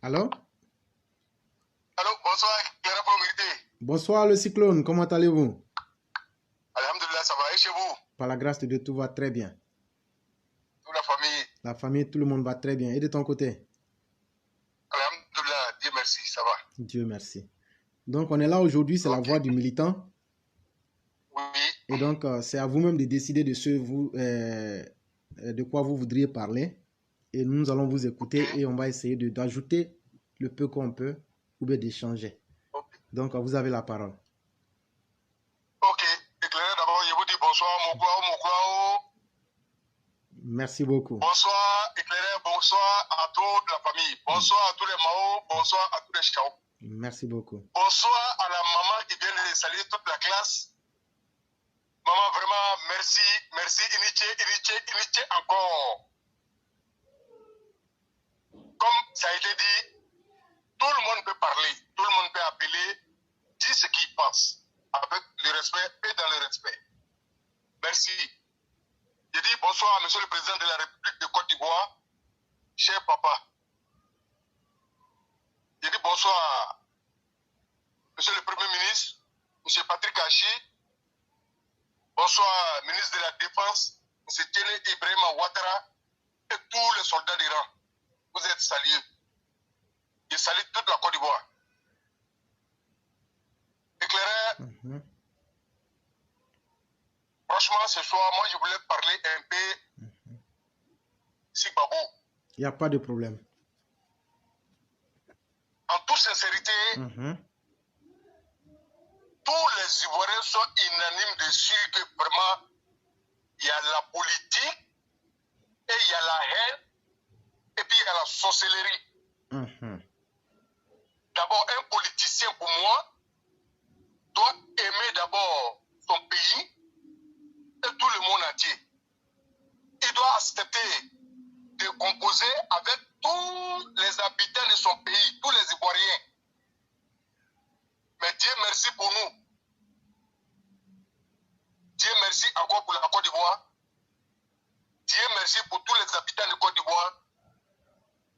Allô? Allô, bonsoir, Clara Promérité. Bonsoir le cyclone, comment allez-vous? Alhamdulillah, ça va, et chez vous? Par la grâce de Dieu, tout va très bien. Toute la famille? La famille, tout le monde va très bien. Et de ton côté? Alhamdulillah, Dieu merci, ça va. Dieu merci. Donc on est là aujourd'hui, c'est la voix du militant. Oui. Et donc c'est à vous-même de décider de quoi vous voudriez parler. Et nous allons vous écouter et on va essayer d'ajouter le peu qu'on peut ou bien d'échanger. Donc vous avez la parole. Ok, éclairé d'abord, je vous dis bonsoir, Moukouao. Merci beaucoup. Bonsoir, éclairé, bonsoir à toute la famille. Bonsoir à tous les Mao, bonsoir à tous les Chao. Merci beaucoup. Bonsoir à la maman qui vient de saluer toute la classe. Maman, vraiment, merci, merci, initié encore. Comme ça a été dit, tout le monde peut parler, tout le monde peut appeler, dire ce qu'il pense, avec le respect et dans le respect. Merci. Je dis bonsoir à Monsieur le Président de la République de Côte d'Ivoire, cher papa. Je dis bonsoir à Monsieur le Premier ministre, Monsieur Patrick Hachi. Bonsoir, ministre de la Défense, M. Tiene Ibrahima Ouattara et tous les soldats d'Iran. Vous êtes salués. Je salue toute la Côte d'Ivoire. Éclairé, franchement, ce soir, moi, je voulais parler un peu Sigbabo. Il n'y a pas de problème. En toute sincérité, tous les Ivoiriens sont unanimes dessus que vraiment, il y a la politique, et il y a la haine, et puis il y a la sorcellerie. D'abord, un politicien, pour moi, doit aimer d'abord son pays et tout le monde entier. Il doit accepter de composer avec tous les habitants de son pays, tous les Ivoiriens. Mais Dieu merci pour nous. Dieu merci encore pour la Côte d'Ivoire. Dieu merci pour tous les habitants de Côte d'Ivoire.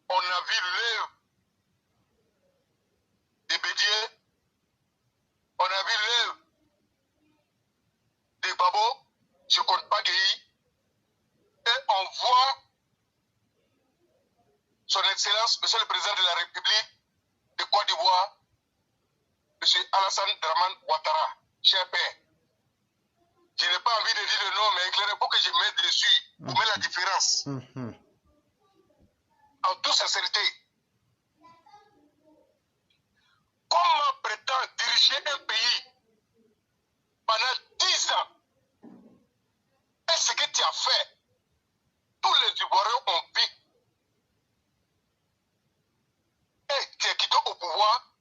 On a vu l'œuvre de Bédier. On a vu l'œuvre de Babo. Je ne compte pas Guéhi. Et on voit son Excellence, Monsieur le Président de la République de Côte d'Ivoire, Monsieur Alassane Draman Ouattara, cher père. Je n'ai pas envie de dire le nom, mais éclairez pour que je mette dessus, pour mettre la différence. En toute sincérité, comment prétend diriger un pays pendant 10 ans? Et ce que tu as fait, tous les Ivoiriens ont vu. Et tu es quitté au pouvoir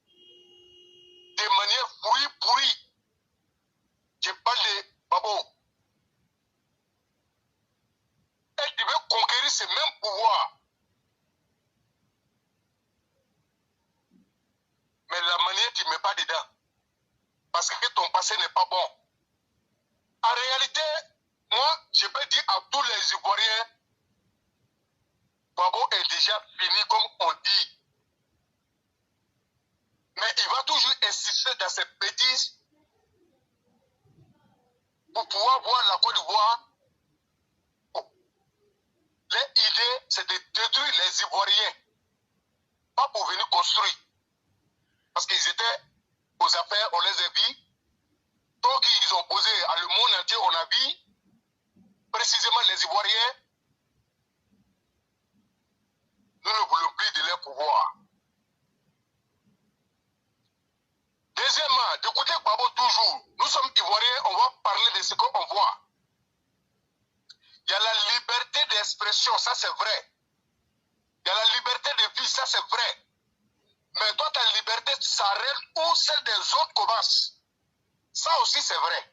de manière pourrie. Je parle de Babo. Et tu veux conquérir ce même pouvoir. Mais la manière, tu ne mets pas dedans. Parce que ton passé n'est pas bon. En réalité, moi, je peux dire à tous les Ivoiriens, Babo est déjà fini comme on dit. Mais il va toujours insister dans ses bêtises pour pouvoir voir la Côte d'Ivoire. L'idée, c'est de détruire les Ivoiriens. Pas pour venir construire. Parce qu'ils étaient aux affaires, on les a vus. Donc ils ont posé à le monde entier, on a vu précisément les Ivoiriens. Nous ne voulons plus de leur pouvoir. Deuxièmement, d'écouter Babo toujours. Nous sommes Ivoiriens, on va parler de ce qu'on voit. Il y a la liberté d'expression, ça c'est vrai. Il y a la liberté de vie, ça c'est vrai. Mais toi, ta liberté s'arrête où celle des autres commence. Ça aussi c'est vrai.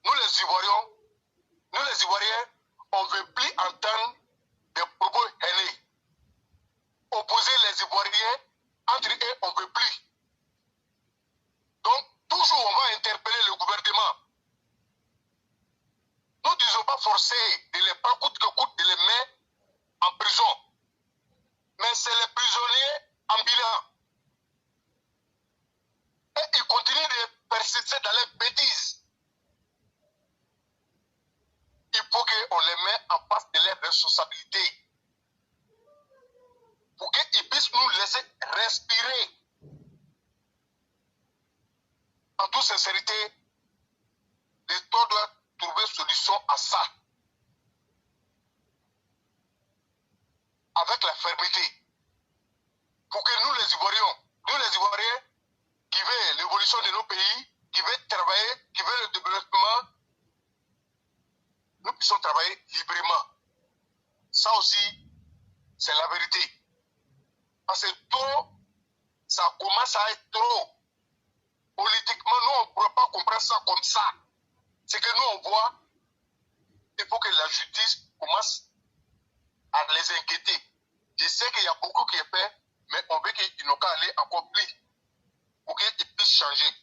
Nous les Ivoiriens, on ne veut plus entendre des propos haineux. Opposer les Ivoiriens, entre eux, on ne veut plus. Donc, toujours on va interpeller le gouvernement. Nous ne disons pas forcer de les prendre coûte que coûte, de les mettre en prison. Mais c'est les prisonniers ambulants. Et ils continuent de persister dans les bêtises. Il faut qu'on les mette en face de leurs responsabilités. Pour qu'ils puissent nous laisser respirer. En toute sincérité, l'État doit trouver solution à ça. Avec la fermeté. Pour que nous les Ivoiriens, qui veulent l'évolution de nos pays, qui veulent travailler, qui veulent le développement, nous puissions travailler librement. Ça aussi, c'est la vérité. Parce que trop, ça commence à être trop. Politiquement, nous, on ne pourrait pas comprendre ça comme ça. C'est que nous, on voit, il faut que la justice commence à les inquiéter. Je sais qu'il y a beaucoup qui est fait, mais on veut qu'ils n'ont qu'à aller encore plus pour qu'ils puissent changer.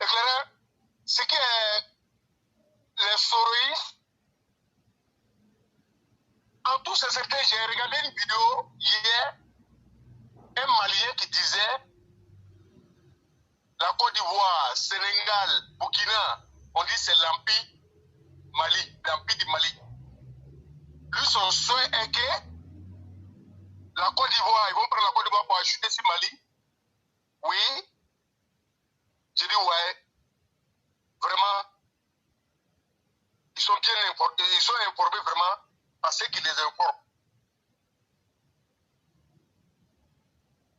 Éclaireur, ce qui est les soroïstes, en tout sincérité, j'ai regardé une vidéo hier, un Malien qui disait la Côte d'Ivoire, Sénégal, Burkina, on dit c'est l'empire du Mali. Lui, son souhait est que la Côte d'Ivoire, ils vont prendre la Côte d'Ivoire pour acheter sur Mali. Oui. J'ai dit ouais. Vraiment, ils sont bien informés, ils sont informés vraiment par ceux qui les informent.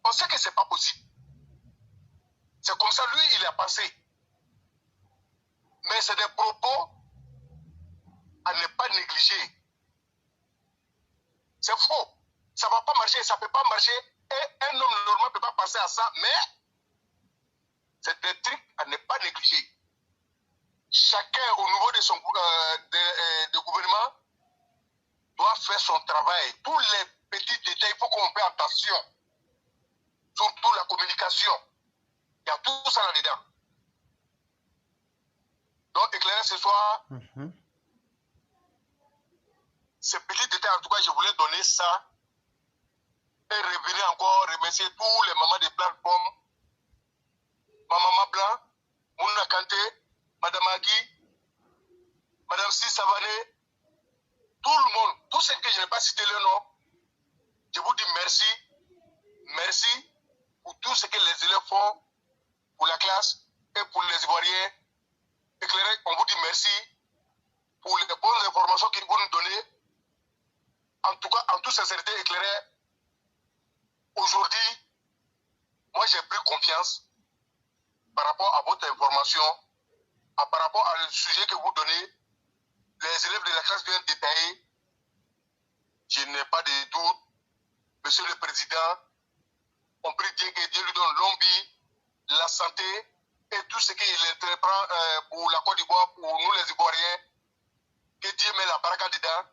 On sait que ce n'est pas possible. C'est comme ça, lui, il a pensé. Mais c'est des propos à ne pas négliger. C'est faux. Ça ne va pas marcher, ça ne peut pas marcher. Et un homme normal ne peut pas penser à ça, mais c'est des trucs à ne pas négliger. Chacun, au niveau de son de gouvernement, doit faire son travail. Tous les petits détails, il faut qu'on fasse attention. Surtout la communication. Il y a tout ça là-dedans. Donc, éclairer ce soir, ces petits détails, en tout cas, je voulais donner ça. Et revenir encore, remercier tous les mamans des plateformes. Ma maman Blanc, Mouna Kanté, Madame Agui, Madame Si Savané, tout le monde, tous ceux que je n'ai pas cité le nom, je vous dis merci. Merci pour tout ce que les élèves font pour la classe et pour les Ivoiriens. Éclairé, on vous dit merci pour les bonnes informations qu'ils vont nous donner. En tout cas, en toute sincérité, éclairé, aujourd'hui, moi j'ai pris confiance par rapport à votre information, par rapport à le sujet que vous donnez. Les élèves de la classe viennent détailler. Je n'ai pas de doute. Monsieur le Président, on prie Dieu que Dieu lui donne longue vie, la santé et tout ce qu'il entreprend pour la Côte d'Ivoire, pour nous les Ivoiriens. Que Dieu met la baraka dedans.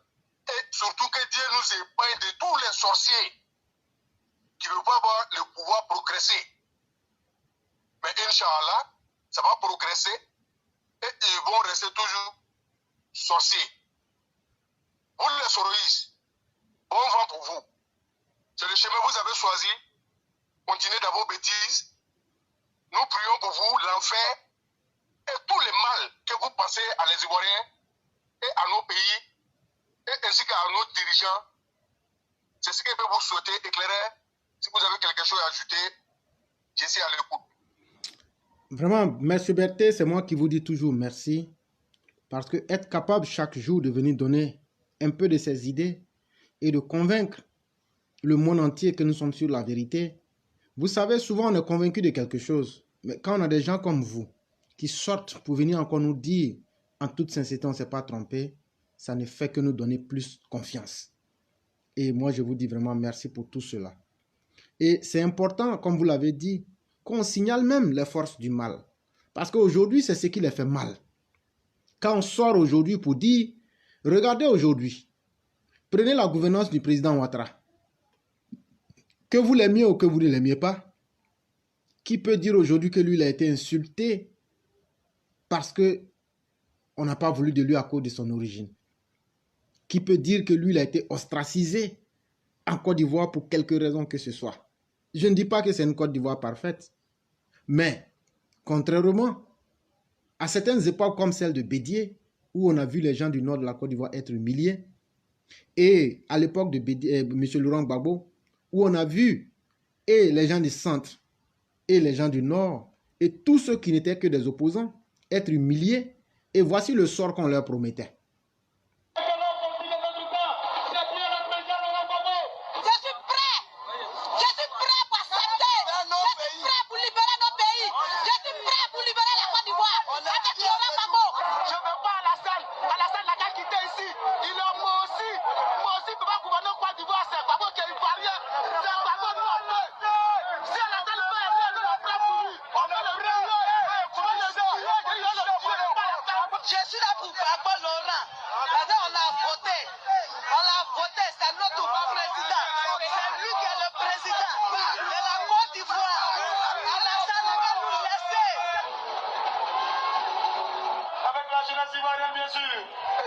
Et surtout que Dieu nous épargne de tous les sorciers qui ne veulent pas avoir le pouvoir progresser. Mais Inch'Allah, ça va progresser et ils vont rester toujours sorciers. Vous les soroïstes, bon vent pour vous. C'est le chemin que vous avez choisi. Continuez dans vos bêtises. Nous prions pour vous, l'enfer et tous les mal que vous passez à les Ivoiriens et à nos pays et ainsi qu'à nos dirigeants. C'est ce que je peux vous souhaiter, éclairer. Si vous avez quelque chose à ajouter, je suis à l'écoute. Vraiment, M. Berthet, c'est moi qui vous dis toujours merci. Parce que être capable chaque jour de venir donner un peu de ses idées et de convaincre le monde entier que nous sommes sur la vérité. Vous savez, souvent on est convaincu de quelque chose. Mais quand on a des gens comme vous qui sortent pour venir encore nous dire en toute sincérité on ne s'est pas trompé, ça ne fait que nous donner plus confiance. Et moi, je vous dis vraiment merci pour tout cela. Et c'est important, comme vous l'avez dit, qu'on signale même les forces du mal. Parce qu'aujourd'hui, c'est ce qui les fait mal. Quand on sort aujourd'hui pour dire, regardez aujourd'hui, prenez la gouvernance du président Ouattara. Que vous l'aimiez ou que vous ne l'aimiez pas, qui peut dire aujourd'hui que lui, il a été insulté parce qu'on n'a pas voulu de lui à cause de son origine? qui peut dire que lui, il a été ostracisé en Côte d'Ivoire pour quelque raison que ce soit. Je ne dis pas que c'est une Côte d'Ivoire parfaite, mais contrairement à certaines époques comme celle de Bédier, où on a vu les gens du nord de la Côte d'Ivoire être humiliés, et à l'époque de M. Laurent Gbagbo, où on a vu et les gens du centre et les gens du nord, et tous ceux qui n'étaient que des opposants, être humiliés, et voici le sort qu'on leur promettait.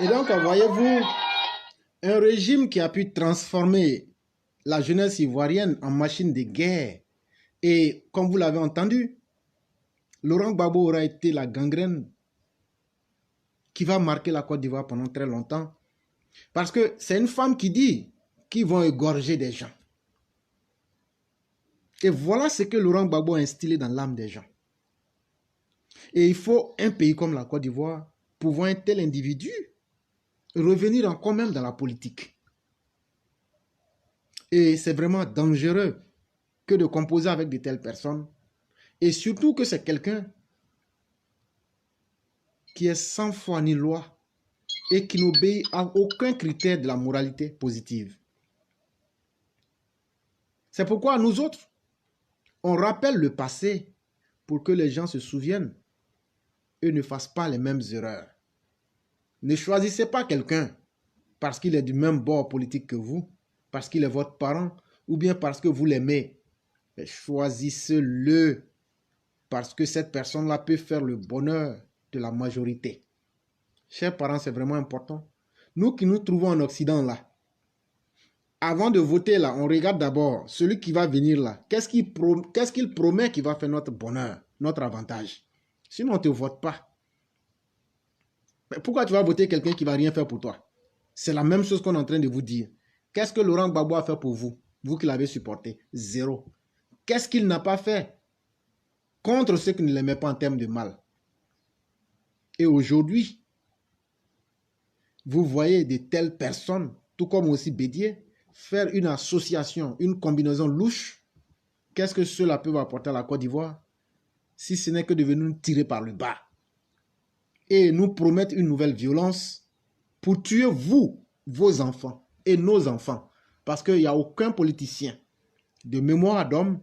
Et donc, voyez-vous, un régime qui a pu transformer la jeunesse ivoirienne en machine de guerre. Et comme vous l'avez entendu, Laurent Gbagbo aura été la gangrène qui va marquer la Côte d'Ivoire pendant très longtemps. Parce que c'est une femme qui dit qu'ils vont égorger des gens. Et voilà ce que Laurent Gbagbo a instillé dans l'âme des gens. Et il faut un pays comme la Côte d'Ivoire pour voir un tel individu revenir encore même dans la politique. Et c'est vraiment dangereux que de composer avec de telles personnes. Et surtout que c'est quelqu'un qui est sans foi ni loi et qui n'obéit à aucun critère de la moralité positive. C'est pourquoi nous autres, on rappelle le passé pour que les gens se souviennent et ne fassent pas les mêmes erreurs. Ne choisissez pas quelqu'un parce qu'il est du même bord politique que vous, parce qu'il est votre parent ou bien parce que vous l'aimez. Mais choisissez-le parce que cette personne-là peut faire le bonheur de la majorité. Chers parents, c'est vraiment important. Nous qui nous trouvons en Occident là, avant de voter là, on regarde d'abord celui qui va venir là. Qu'est-ce qu'il promet qui va faire notre bonheur, notre avantage? Sinon, on ne te vote pas. Mais pourquoi tu vas voter quelqu'un qui ne va rien faire pour toi? C'est la même chose qu'on est en train de vous dire. Qu'est-ce que Laurent Gbagbo a fait pour vous? Vous qui l'avez supporté? Zéro. Qu'est-ce qu'il n'a pas fait contre ceux qui ne l'aimaient pas en termes de mal? Et aujourd'hui, vous voyez de telles personnes, tout comme aussi Bédier, faire une association, une combinaison louche. Qu'est-ce que cela peut apporter à la Côte d'Ivoire si ce n'est que de venir nous tirer par le bas et nous promettre une nouvelle violence pour tuer vous, vos enfants et nos enfants. Parce qu'il n'y a aucun politicien de mémoire d'homme,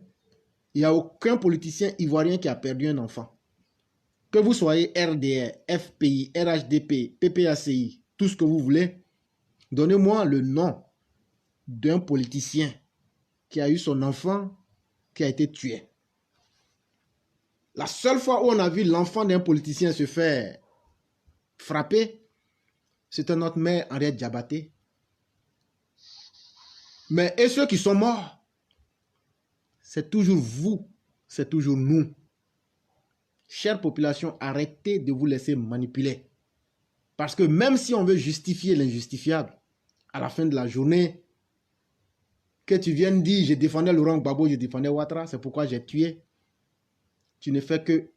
il n'y a aucun politicien ivoirien qui a perdu un enfant. Que vous soyez RDR, FPI, RHDP, PPACI, tout ce que vous voulez, donnez-moi le nom d'un politicien qui a eu son enfant qui a été tué. La seule fois où on a vu l'enfant d'un politicien se faire frapper, c'était notre mère Henriette Diabaté. Mais et ceux qui sont morts, c'est toujours vous, c'est toujours nous. Chère population, arrêtez de vous laisser manipuler. Parce que même si on veut justifier l'injustifiable, à la fin de la journée, que tu viennes dire, je défendais Laurent Gbagbo, je défendais Ouattara, c'est pourquoi j'ai tué. Tu ne fais que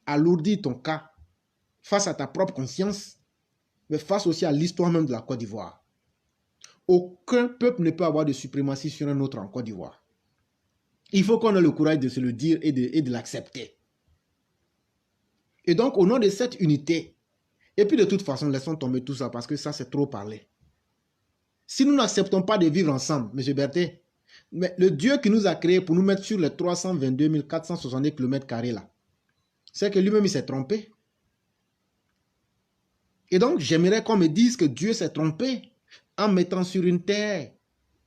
alourdir ton cas face à ta propre conscience, mais face aussi à l'histoire même de la Côte d'Ivoire. Aucun peuple ne peut avoir de suprématie sur un autre en Côte d'Ivoire. Il faut qu'on ait le courage de se le dire et de l'accepter. Et donc, au nom de cette unité, et puis de toute façon, laissons tomber tout ça parce que ça, c'est trop parler. Si nous n'acceptons pas de vivre ensemble, M. Berthet, mais le Dieu qui nous a créés pour nous mettre sur les 322 470 km² là, c'est que lui-même, il s'est trompé. Et donc, j'aimerais qu'on me dise que Dieu s'est trompé en mettant sur une terre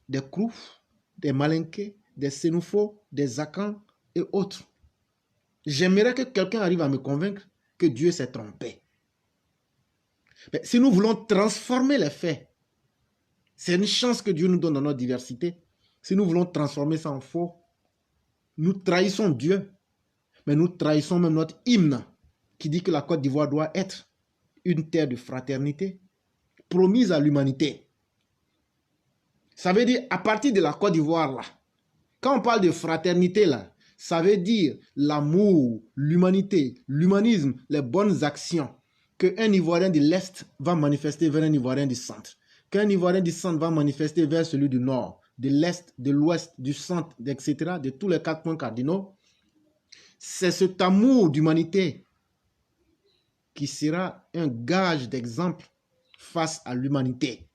des Krouf, des Malinké, des Sénoufo, des Akans et autres. J'aimerais que quelqu'un arrive à me convaincre que Dieu s'est trompé. Mais si nous voulons transformer les faits, c'est une chance que Dieu nous donne dans notre diversité. Si nous voulons transformer ça en faux, nous trahissons Dieu, mais nous trahissons même notre hymne qui dit que la Côte d'Ivoire doit être une terre de fraternité promise à l'humanité. Ça veut dire, à partir de la Côte d'Ivoire, là, quand on parle de fraternité, là, ça veut dire l'amour, l'humanité, l'humanisme, les bonnes actions qu'un Ivoirien de l'Est va manifester vers un Ivoirien du Centre, qu'un Ivoirien du Centre va manifester vers celui du Nord, de l'Est, de l'Ouest, du Centre, etc., de tous les 4 points cardinaux. C'est cet amour d'humanité qui sera un gage d'exemple face à l'humanité.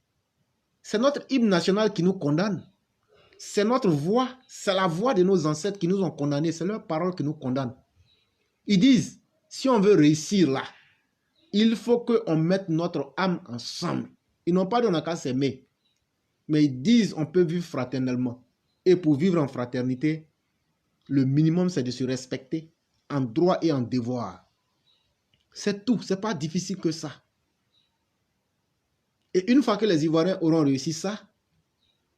C'est notre hymne national qui nous condamne. C'est notre voix, c'est la voix de nos ancêtres qui nous ont condamnés. C'est leurs paroles qui nous condamnent. Ils disent, si on veut réussir là, il faut qu'on mette notre âme ensemble. Ils n'ont pas dit on n'a qu'à s'aimer. Mais ils disent on peut vivre fraternellement. Et pour vivre en fraternité, le minimum c'est de se respecter en droit et en devoir. C'est tout, c'est pas difficile que ça. Et une fois que les Ivoiriens auront réussi ça,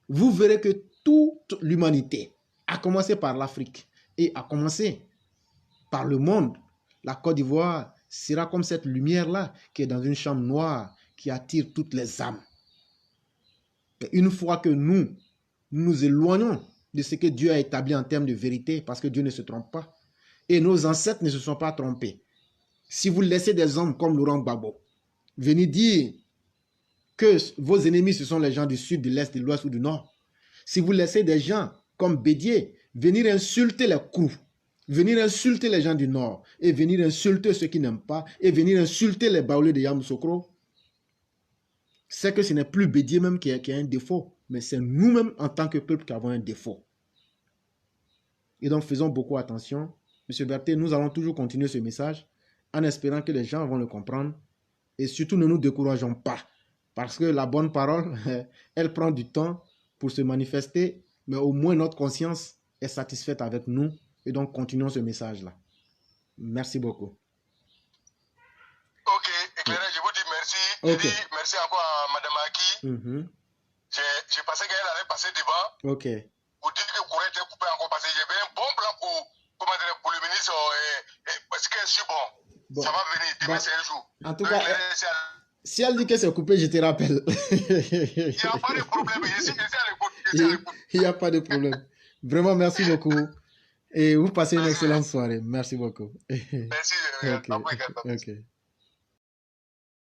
vous verrez que toute l'humanité, à commencer par l'Afrique et à commencer par le monde, la Côte d'Ivoire sera comme cette lumière-là qui est dans une chambre noire qui attire toutes les âmes. Et une fois que nous nous éloignons de ce que Dieu a établi en termes de vérité, parce que Dieu ne se trompe pas, et nos ancêtres ne se sont pas trompés. Si vous laissez des hommes comme Laurent Gbagbo venir dire que vos ennemis ce sont les gens du sud, de l'est, de l'ouest ou du nord, si vous laissez des gens comme Bédier venir insulter les Krou, venir insulter les gens du nord, et venir insulter ceux qui n'aiment pas, et venir insulter les Baoulés de Yamoussoukro, c'est que ce n'est plus Bédier même qui a un défaut, mais c'est nous-mêmes en tant que peuple qui avons un défaut. Et donc faisons beaucoup attention. Monsieur Berthet, nous allons toujours continuer ce message en espérant que les gens vont le comprendre. Et surtout, ne nous décourageons pas. Parce que la bonne parole, elle prend du temps pour se manifester, mais au moins notre conscience est satisfaite avec nous. Et donc, continuons ce message-là. Merci beaucoup. Ok, éclairé, je vous dis merci. Okay. Je dis merci encore à Madame Aki. J'ai pensé qu'elle allait passer devant. Ok. Pour dire que le courant était coupé encore parce que j'avais un bon plan pour le ministre. Parce que je suis bon. Ça va venir. Demain, c'est un jour. En tout cas, si elle dit que c'est coupé, je te rappelle. Il n'y a pas de problème. Il n'y a pas de problème. Vraiment, merci beaucoup. Et vous passez une excellente soirée. Merci beaucoup. Merci. Ok.